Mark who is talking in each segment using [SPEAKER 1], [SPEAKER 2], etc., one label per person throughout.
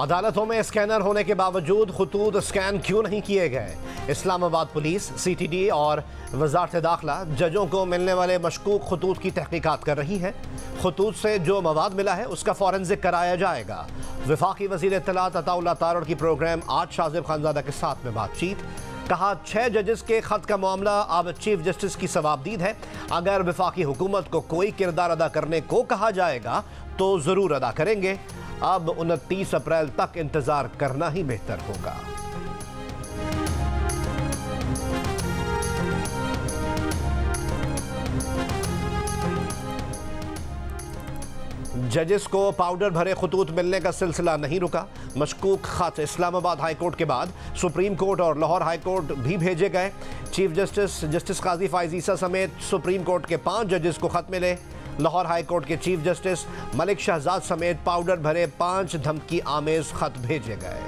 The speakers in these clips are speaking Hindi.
[SPEAKER 1] अदालतों में स्कैनर होने के बावजूद खतूत स्कैन क्यों नहीं किए गए? इस्लामाबाद पुलिस, CTD और वजारत दाखिला जजों को मिलने वाले मशकूक खतूत की तहकीकात कर रही है। खतूत से जो मवाद मिला है उसका फॉरेंसिक कराया जाएगा। वफाकी वज़ीर इत्तलात अताउल्लाह तारड़ की प्रोग्राम आज शाज़िब खानज़ादा के साथ में बातचीत। कहा 6 जजेस के खत का मामला अब चीफ जस्टिस की सवाबदीद है। अगर वफाकी हुकूमत को कोई किरदार अदा करने को कहा जाएगा तो ज़रूर अदा करेंगे। अब 29 अप्रैल तक इंतजार करना ही बेहतर होगा। जजेस को पाउडर भरे खतूत मिलने का सिलसिला नहीं रुका। मशकूक खत इस्लामाबाद हाई कोर्ट के बाद सुप्रीम कोर्ट और लाहौर हाई कोर्ट भी भेजे गए। चीफ जस्टिस काजी फाइज ईसा समेत सुप्रीम कोर्ट के 5 जजेस को खत मिले। लाहौर हाई कोर्ट के चीफ जस्टिस मलिक शहजाद समेत पाउडर भरे 5 धमकी आमेज खत भेजे गए।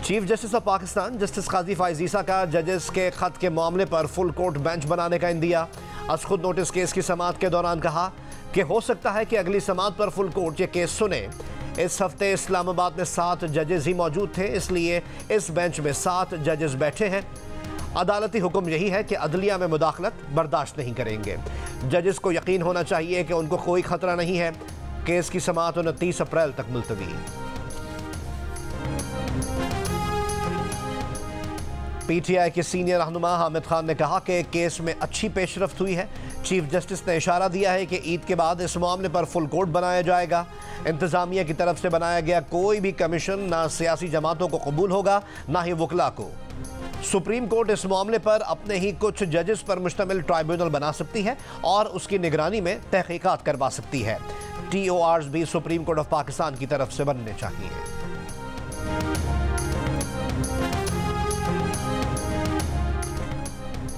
[SPEAKER 1] Chief justice of Pakistan justice Qazi Faez Isa का जजेस के खत के मामले पर फुल कोर्ट बेंच बनाने का इंदिया। आज खुद नोटिस केस की समाअत के दौरान कहा कि हो सकता है कि अगली समाअत पर फुल कोर्ट ये केस सुने। इस हफ्ते इस्लामाबाद में 7 जजेस ही मौजूद थे, इसलिए इस बेंच में 7 जजेस बैठे हैं। अदालती हुक्म यही है कि अदलिया में मुदाखलत बर्दाश्त नहीं करेंगे। जजेस को यकीन होना चाहिए कि उनको कोई खतरा नहीं है। केस की समाअत 29 अप्रैल तक मुलतवी। PTI के सीनियर रहनुमा हामिद खान ने कहा कि केस में अच्छी पेशरफ्त हुई है। चीफ जस्टिस ने इशारा दिया है कि ईद के बाद इस मामले पर फुल कोर्ट बनाया जाएगा। इंतजामिया की तरफ से बनाया गया कोई भी कमीशन ना सियासी जमातों को कबूल होगा ना ही वकला को। सुप्रीम कोर्ट इस मामले पर अपने ही कुछ जजेस पर मुश्तमिल ट्राइब्यूनल बना सकती है और उसकी निगरानी में तहकीकात करवा सकती है। TORs भी सुप्रीम कोर्ट ऑफ पाकिस्तान की तरफ से बनने चाहिए।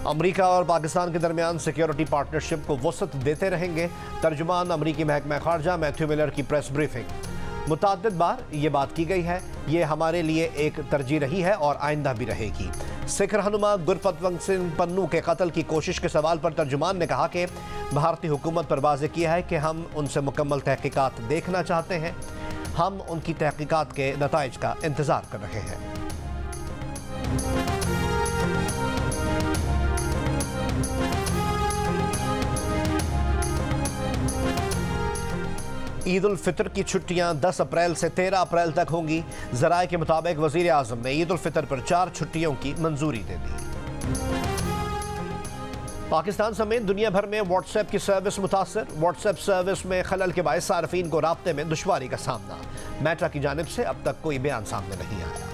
[SPEAKER 1] अमेरिका और पाकिस्तान के दरमियान सिक्योरिटी पार्टनरशिप को वसअत देते रहेंगे। तर्जुमान अमेरिकी महकमा खारजा मैथ्यू मिलर की प्रेस ब्रीफिंग। मुतअद्दिद बार ये बात की गई है, ये हमारे लिए एक तरजीह रही है और आइंदा भी रहेगी। सिख रहनुमा गुरफतवंत सिंह पन्नू के कत्ल की कोशिश के सवाल पर तर्जुमान ने कहा कि भारतीय हुकूमत पर वाज़ेह किया है कि हम उनसे मुकम्मल तहकीकात देखना चाहते हैं। हम उनकी तहकीकात के नताइज का इंतज़ार कर रहे हैं। ईद उल फितर की छुट्टियां 10 अप्रैल से 13 अप्रैल तक होंगी। ज़राए के मुताबिक वज़ीर आज़म ने ईद उल फितर पर 4 छुट्टियों की मंजूरी दे दी। पाकिस्तान समेत दुनिया भर में व्हाट्सएप की सर्विस मुतासर। व्हाट्सएप सर्विस में खलल के बायस सार्फिन को राब्ते में दुश्वारी का सामना। मेटा की जानिब से अब तक कोई बयान सामने नहीं आया।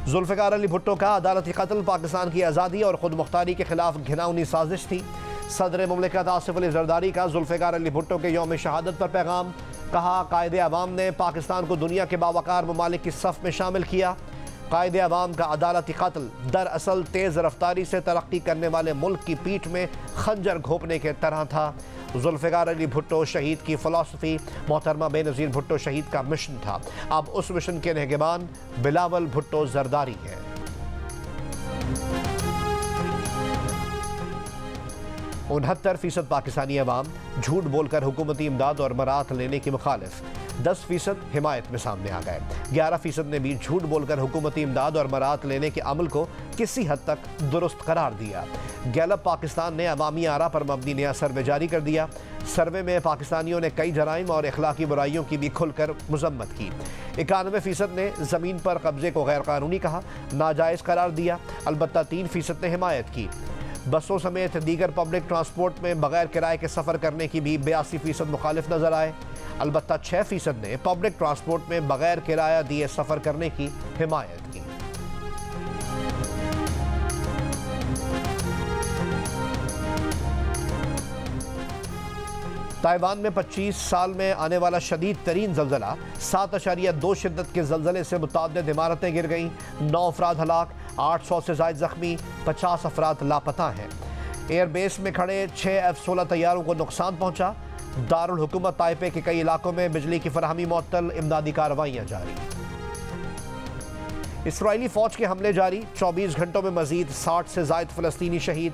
[SPEAKER 1] जुल्फ़िकार अली भुट्टो का अदालती कत्ल पाकिस्तान की आज़ादी और खुद मुख्तारी के खिलाफ घिनौनी साजिश थी। सदर मुमलिकत आसिफ अली ज़रदारी का जुल्फ़िकार अली भुट्टो के यौम शहादत पर पैगाम। कहा कायदे अवाम ने पाकिस्तान को दुनिया के बावकार ममालिक की सफ़ में शामिल किया। कायदे अवाम का अदालती कत्ल दरअसल तेज़ रफ्तारी से तरक्की करने वाले मुल्क की पीठ में खंजर घोंपने के तरह था। जुल्फ़िकार अली भुट्टो शहीद की फ़िलासफ़ी मोहतरमा बेनज़ीर भुट्टो शहीद का मिशन था। अब उस मिशन के निगहबान बिलावल भुट्टो ज़रदारी हैं। 69% पाकिस्तानी अवाम झूठ बोलकर हुकूमती इमदाद और मराहत लेने की मुखालिफ। 10% हिमायत में सामने आ गए। 11% ने भी झूठ बोलकर हुकूमती इमदाद और मराहत लेने के अमल को किसी हद तक दुरुस्त करार दिया। गैलप पाकिस्तान ने अवामी आरा पर मबनी नया सर्वे जारी कर दिया। सर्वे में पाकिस्तानियों ने कई जराइम और इखलाकी बुराइयों की भी खुलकर मजम्मत की। 91% ने ज़मीन पर कब्जे को गैर कानूनी कहा, नाजायज़ करार दिया। अलबत्ता 3% ने हिमायत की। बसों समेत दीगर पब्लिक ट्रांसपोर्ट में बगैर किराए के सफ़र करने की भी 82% मुखालिफ नजर आए। अलबत्ता 6% ने पब्लिक ट्रांसपोर्ट में बगैर किराया दिए सफ़र करने की हिमायत की। ताइवान में 25 साल में आने वाला शदीद तरीन जल्जला। 7.2 शिद्दत के जल्जले से मुतअद्दिद इमारतें गिर गईं। 9 अफराद हलाक, 800 से ज़ायद ज़ख्मी, 50 अफराद लापता हैं। एयरबेस में खड़े 6 F-16 तैयारों को नुकसान पहुंचा। दारुल हुकूमत ताइपे के कई इलाकों में बिजली की फराहमी मुअत्तल, इमदादी कार्रवाइयाँ जारी। इसराइली फौज के हमले जारी, 24 घंटों में मजीद 60 से जायद फलस्तीनी शहीद।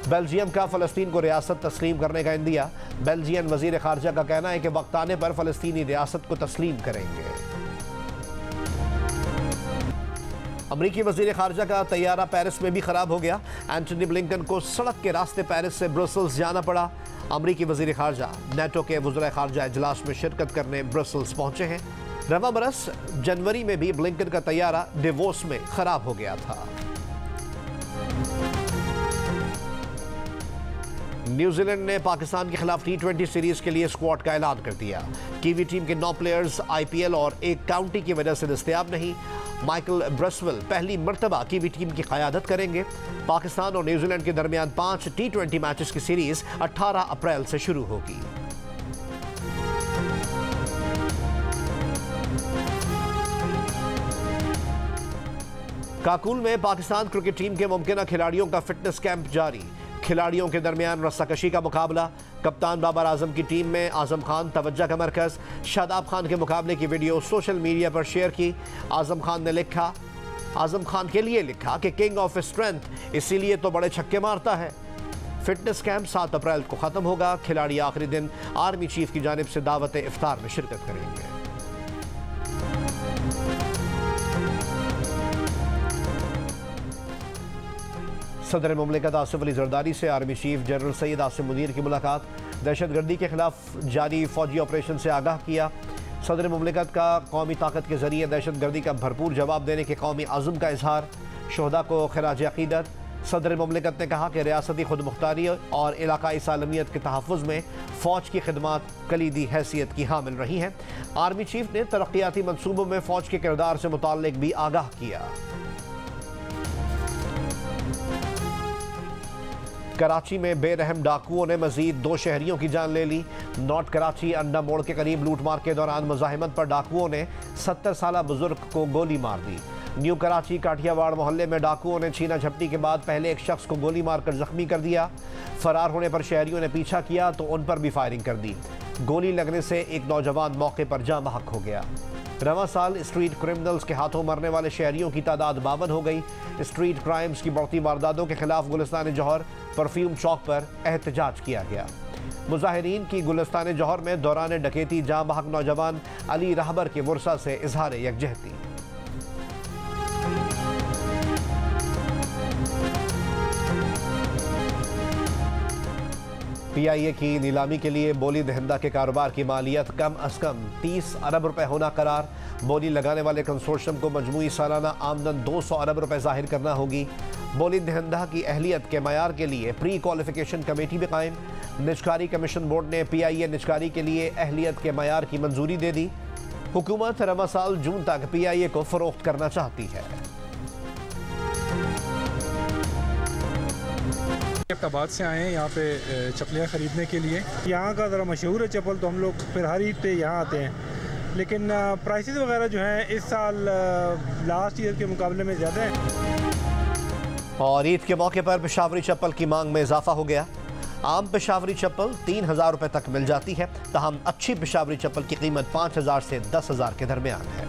[SPEAKER 1] बेल्जियम का फलस्तीन को रियासत तस्लीम करने का इंदिया। बेल्जियन वजीर खारजा का कहना है कि वक्त आने पर फलस्तीनी रियासत को तस्लीम करेंगे। अमरीकी वजीर खारजा का तैयारा पेरिस में भी खराब हो गया। एंटनी ब्लिंकन को सड़क के रास्ते पेरिस से ब्रसल्स जाना पड़ा। अमरीकी वजीर खारजा नेटो के वज़ीर खारजा इजलास में शिरकत करने ब्रसल्स पहुंचे हैं। रवा बरस जनवरी में भी ब्लिंकन का तैयारा डेवोस में खराब हो गया था। न्यूजीलैंड ने पाकिस्तान के खिलाफ T20 सीरीज के लिए स्क्वाड का ऐलान कर दिया। कीवी टीम के 9 प्लेयर्स IPL और एक काउंटी की वजह से दस्तयाब नहीं। माइकल ब्रसवेल पहली मर्तबा कीवी टीम की क़यादत करेंगे। पाकिस्तान और न्यूजीलैंड के दरमियान 5 T20 मैचेस की सीरीज 18 अप्रैल से शुरू होगी। काकुल में पाकिस्तान क्रिकेट टीम के मुमकिना खिलाड़ियों का फिटनेस कैंप जारी। खिलाड़ियों के दरमियान रस्साकशी का मुकाबला। कप्तान बाबर आजम की टीम में आजम खान तवज्जो का मरकज। शादाब खान के मुकाबले की वीडियो सोशल मीडिया पर शेयर की। आजम खान के लिए लिखा कि किंग ऑफ स्ट्रेंथ इसीलिए तो बड़े छक्के मारता है। फिटनेस कैंप 7 अप्रैल को खत्म होगा। खिलाड़ी आखिरी दिन आर्मी चीफ की जानिब से दावत इफ्तार में शिरकत करेंगे। सदर मुमलिकत आसिफ अली जरदारी से army chief general Syed Asim Munir की मुलाकात। दहशतगर्दी के खिलाफ जारी फौजी ऑपरेशन से आगाह किया। सदर मुमलिकत का कौमी ताकत के जरिए दहशतगर्दी का भरपूर जवाब देने के कौमी अज़्म का इजहार। शोहदा को खिराज अक़ीदत। सदर मुमलिकत ने कहा कि रियासती खुद मुख्तारी और इलाकाई सालमियत के तहफ़्फ़ुज़ में फ़ौज की खिदमात कलीदी हैसियत की हामिल रही हैं। आर्मी चीफ ने तरक्याती मनसूबों में फ़ौज के किरदार से मुताल्लिक़ भी आगाह किया। कराची में बेरहम डाकुओं ने मजीद 2 शहरियों की जान ले ली। नॉर्थ कराची अंडा मोड़ के करीब लूटमार के दौरान मुजाहिमत पर डाकुओं ने 70 साला बुजुर्ग को गोली मार दी। न्यू कराची काठियावाड़ मोहल्ले में डाकुओं ने छीना झपटी के बाद पहले एक शख्स को गोली मारकर जख्मी कर दिया। फरार होने पर शहरियों ने पीछा किया तो उन पर भी फायरिंग कर दी। गोली लगने से एक नौजवान मौके पर जाँ बहक हो गया। रवां साल स्ट्रीट क्रिमिनल्स के हाथों मरने वाले शहरियों की तादाद 52 हो गई। स्ट्रीट क्राइम्स की बढ़ती वारदातों के खिलाफ गुलिस्तान जौहर परफ्यूम चौक पर एहतजाज किया गया। मुजाहिरीन की गुलिस्तान जौहर में दौरान डकैती जाँ बहक नौजवान अली रहबर के वर्सा से इजहार यकजहती। PIA की नीलामी के लिए बोली दहिंदा के कारोबार की मालियत कम अज कम 30 अरब रुपए होना करार। बोली लगाने वाले कंसोर्शियम को मजमूई सालाना आमदन 200 अरब रुपए जाहिर करना होगी। बोली दहिंदा की अहलियत के मयार के लिए प्री क्वालिफिकेशन कमेटी भी कायम। निजकारी कमीशन बोर्ड ने PIA निजकारी के लिए अहलियत के मयार की मंजूरी दे दी। हुकूमत रवा साल जून तक PIA को फरोख्त करना चाहती है।
[SPEAKER 2] अब्बाद से आए हैं यहाँ पे चप्पलियाँ ख़रीदने के लिए। यहाँ का ज़रा मशहूर है चप्पल, तो हम लोग फिर हर ईद पे यहाँ आते हैं। लेकिन प्राइसेस वगैरह जो हैं इस साल लास्ट ईयर के मुकाबले में ज़्यादा हैं।
[SPEAKER 1] और ईद के मौके पर पेशावरी चप्पल की मांग में इजाफा हो गया। आम पेशावरी चप्पल 3000 रुपये तक मिल जाती है, तहम अच्छी पेशावरी चप्पल की कीमत 5000 से 10,000 के दरमियान है।